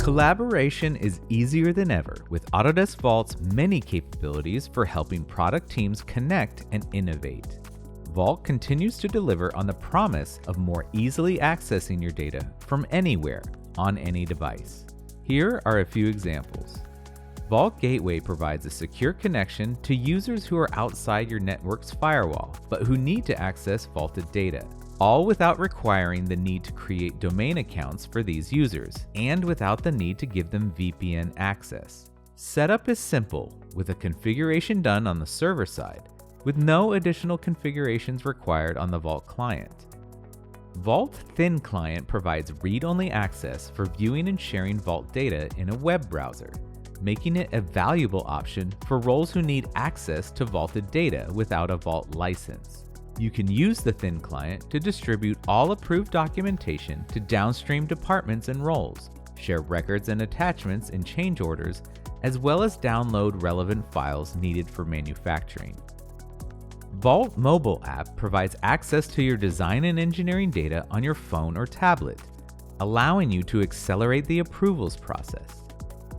Collaboration is easier than ever with Autodesk Vault's many capabilities for helping product teams connect and innovate. Vault continues to deliver on the promise of more easily accessing your data from anywhere on any device. Here are a few examples. Vault Gateway provides a secure connection to users who are outside your network's firewall, but who need to access vaulted data, all without requiring the need to create domain accounts for these users, and without the need to give them VPN access. Setup is simple, with a configuration done on the server side, with no additional configurations required on the Vault client. Vault Thin Client provides read-only access for viewing and sharing Vault data in a web browser, making it a valuable option for roles who need access to vaulted data without a Vault license. You can use the Thin Client to distribute all approved documentation to downstream departments and roles, share records and attachments in change orders, as well as download relevant files needed for manufacturing. Vault Mobile app provides access to your design and engineering data on your phone or tablet, allowing you to accelerate the approvals process.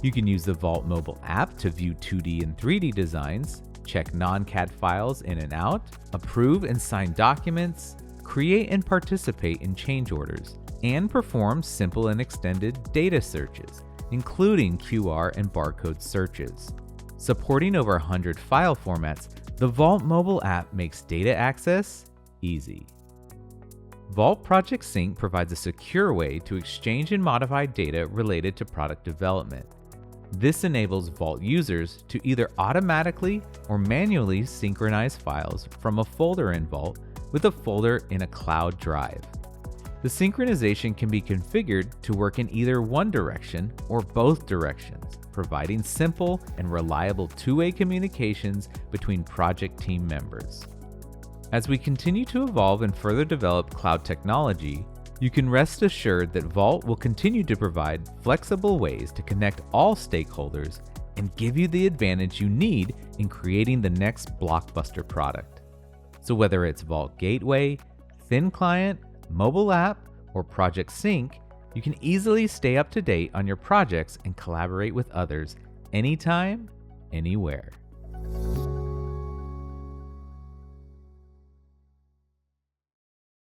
You can use the Vault Mobile app to view 2D and 3D designs, check non-CAD files in and out, approve and sign documents, create and participate in change orders, and perform simple and extended data searches, including QR and barcode searches. Supporting over 100 file formats, the Vault Mobile app makes data access easy. Vault Project Sync provides a secure way to exchange and modify data related to product development. This enables Vault users to either automatically or manually synchronize files from a folder in Vault with a folder in a cloud drive. The synchronization can be configured to work in either one direction or both directions, providing simple and reliable two-way communications between project team members. As we continue to evolve and further develop cloud technology, you can rest assured that Vault will continue to provide flexible ways to connect all stakeholders and give you the advantage you need in creating the next blockbuster product. So whether it's Vault Gateway, Thin Client, Mobile app, or Project Sync, you can easily stay up to date on your projects and collaborate with others anytime, anywhere.